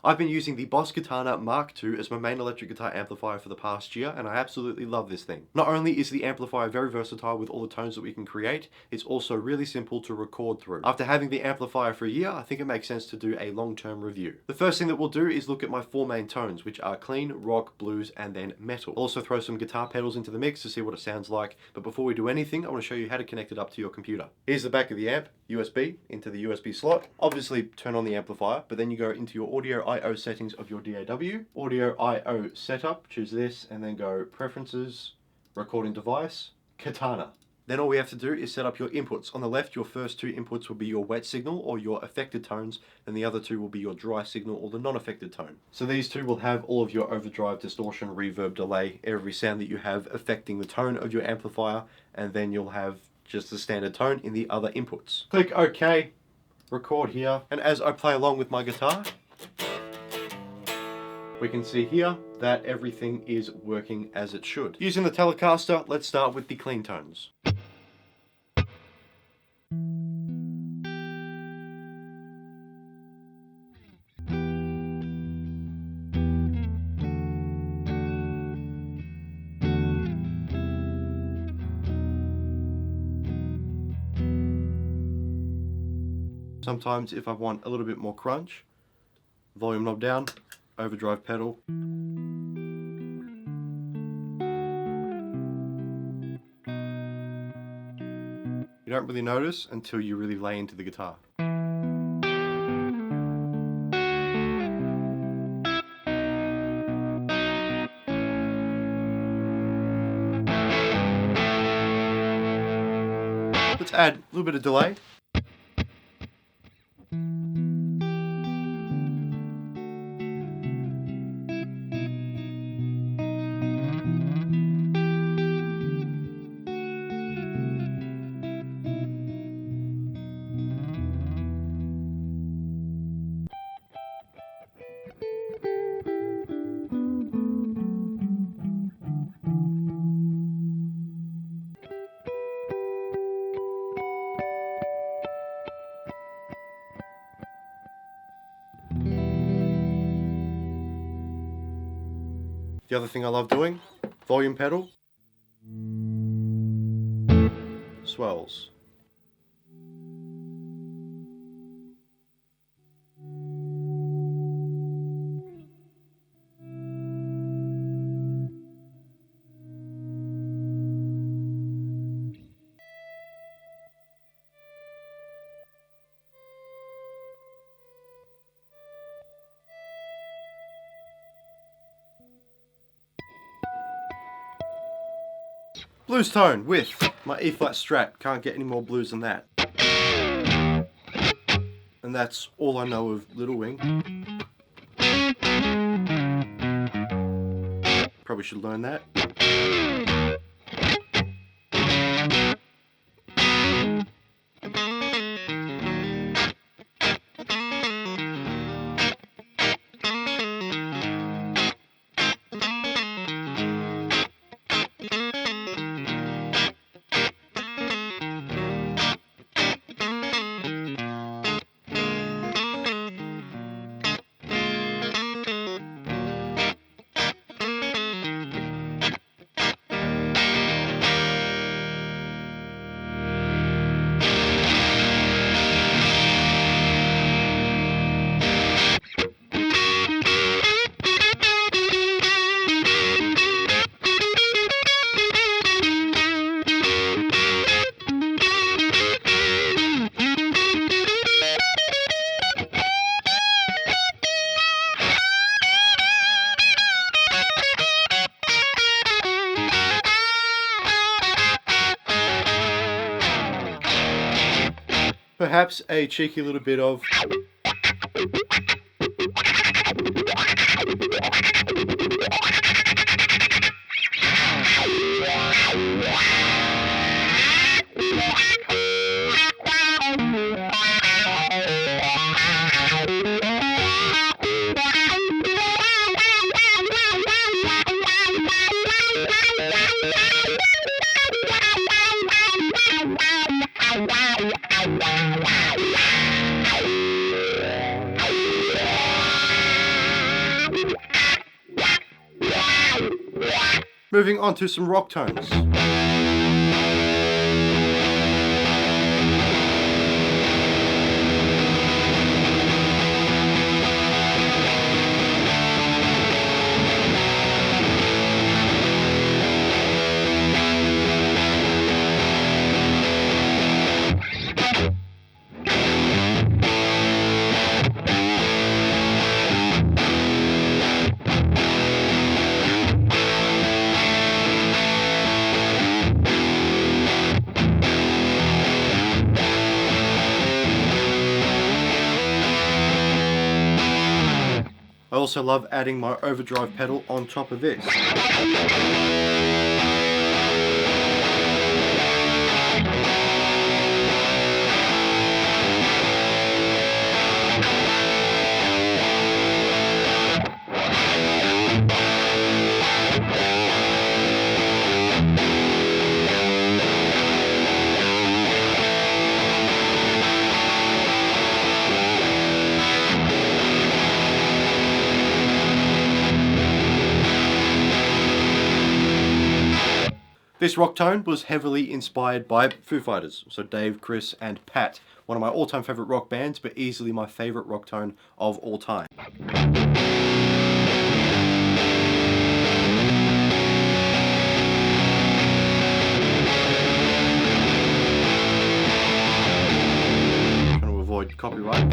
I've been using the BOSS KATANA Mk II as my main electric guitar amplifier for the past year, and I absolutely love this thing. Not only is the amplifier very versatile with all the tones that we can create, it's also really simple to record through. After having the amplifier for a year, I think it makes sense to do a long-term review. The first thing that we'll do is look at my 4 main tones, which are clean, rock, blues, and then metal. I'll also throw some guitar pedals into the mix to see what it sounds like, but before we do anything, I want to show you how to connect it up to your computer. Here's the back of the amp, USB into the USB slot. Obviously turn on the amplifier, but then you go into your audio I/O settings of your DAW, audio I/O setup, choose this, and then go preferences, recording device, Katana. Then all we have to do is set up your inputs. On the left, your first 2 inputs will be your wet signal or your affected tones, and the other 2 will be your dry signal or the non-affected tone. So these 2 will have all of your overdrive, distortion, reverb, delay, every sound that you have affecting the tone of your amplifier, and then you'll have just the standard tone in the other inputs. Click OK, record here, and as I play along with my guitar, we can see here that everything is working as it should. Using the Telecaster, let's start with the clean tones. Sometimes if I want a little bit more crunch, volume knob down, overdrive pedal. You don't really notice until you really lay into the guitar. Let's add a little bit of delay. The other thing I love doing, volume pedal, swells. Blues tone with my E flat Strat. Can't get any more blues than that. And that's all I know of Little Wing. Probably should learn that. Perhaps a cheeky little bit of Moving on to some rock tones. I also love adding my overdrive pedal on top of this. This rock tone was heavily inspired by Foo Fighters, so Dave, Chris, and Pat. One of my all-time favourite rock bands, but easily my favourite rock tone of all time. Trying to avoid copyright.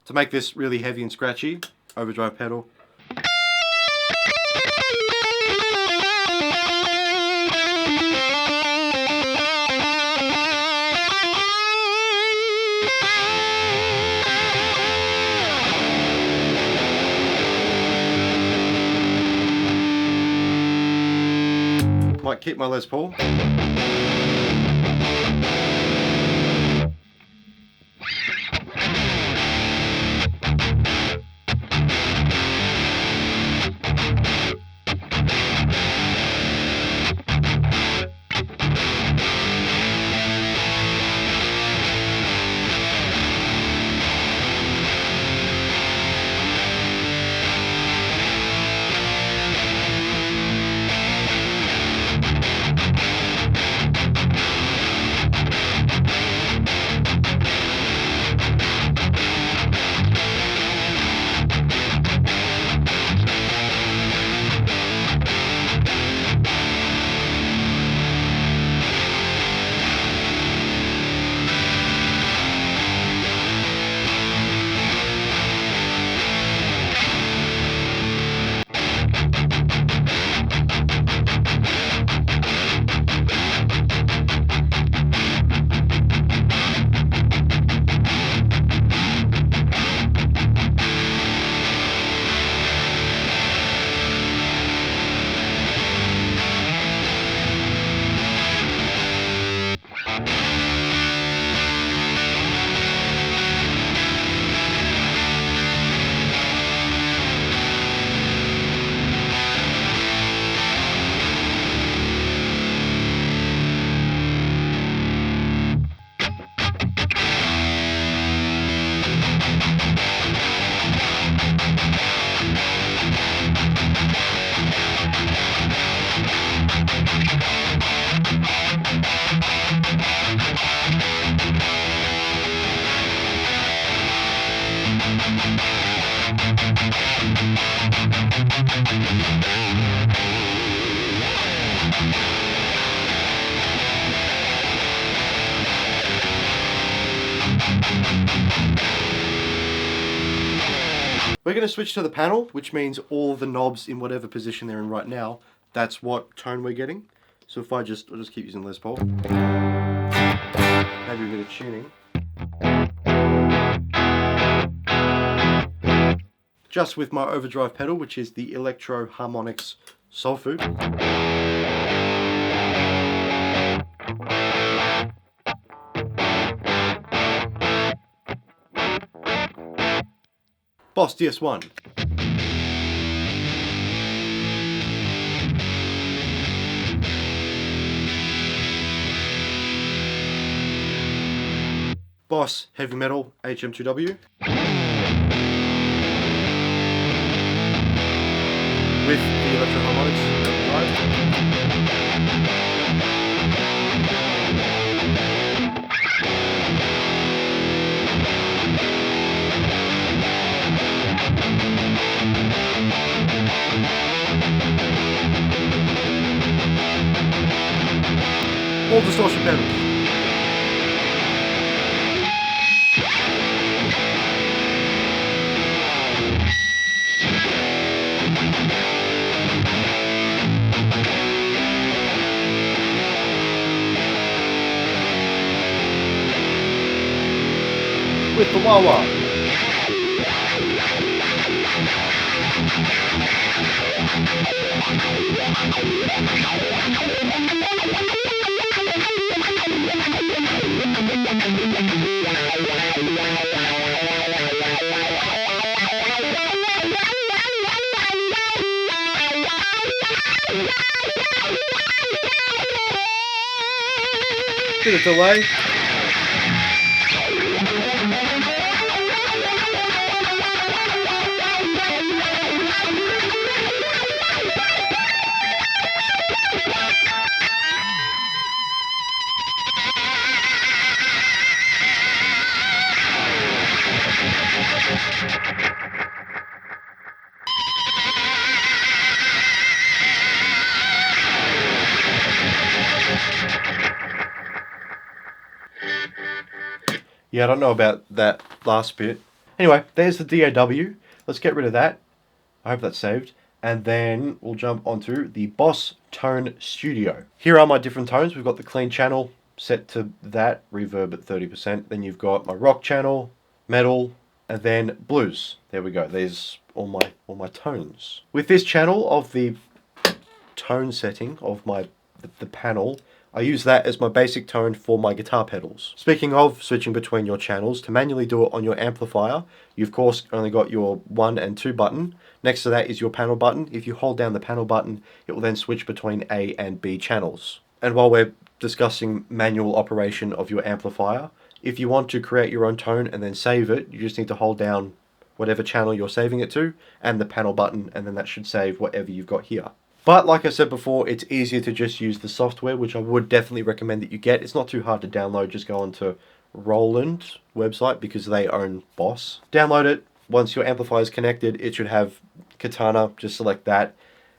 To make this really heavy and scratchy, overdrive pedal. Might keep my Les Paul. We're going to switch to the panel, which means all the knobs in whatever position they're in right now, that's what tone we're getting. So if I'll just keep using Les Paul. Maybe a bit of tuning. Just with my overdrive pedal, which is the Electro Harmonix Soul Food. BOSS DS1. BOSS Heavy Metal HM2W with the electro harmonics drive. All distortion pedals. With the wah-wah. Bit of delay. Yeah, I don't know about that last bit. Anyway, there's the DAW. Let's get rid of that. I hope that's saved. And then we'll jump onto the BOSS Tone Studio. Here are my different tones. We've got the clean channel set to that, reverb at 30%. Then you've got my rock channel, metal, and then blues. There we go. There's all my tones. With this channel of the tone setting of the panel, I use that as my basic tone for my guitar pedals. Speaking of switching between your channels, to manually do it on your amplifier, you of course only got your 1 and 2 button. Next to that is your panel button. If you hold down the panel button, it will then switch between A and B channels. And while we're discussing manual operation of your amplifier, if you want to create your own tone and then save it, you just need to hold down whatever channel you're saving it to and the panel button, and then that should save whatever you've got here. But like I said before, it's easier to just use the software, which I would definitely recommend that you get. It's not too hard to download. Just go onto Roland website because they own BOSS. Download it. Once your amplifier is connected, it should have Katana. Just select that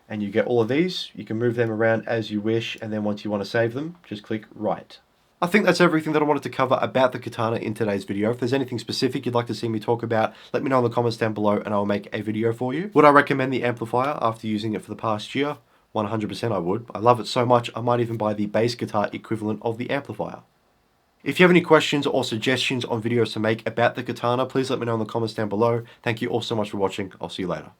and you get all of these. You can move them around as you wish, and then once you want to save them, just click Write. I think that's everything that I wanted to cover about the Katana in today's video. If there's anything specific you'd like to see me talk about, let me know in the comments down below and I'll make a video for you. Would I recommend the amplifier after using it for the past year? 100% I would. I love it so much, I might even buy the bass guitar equivalent of the amplifier. If you have any questions or suggestions on videos to make about the Katana, please let me know in the comments down below. Thank you all so much for watching. I'll see you later.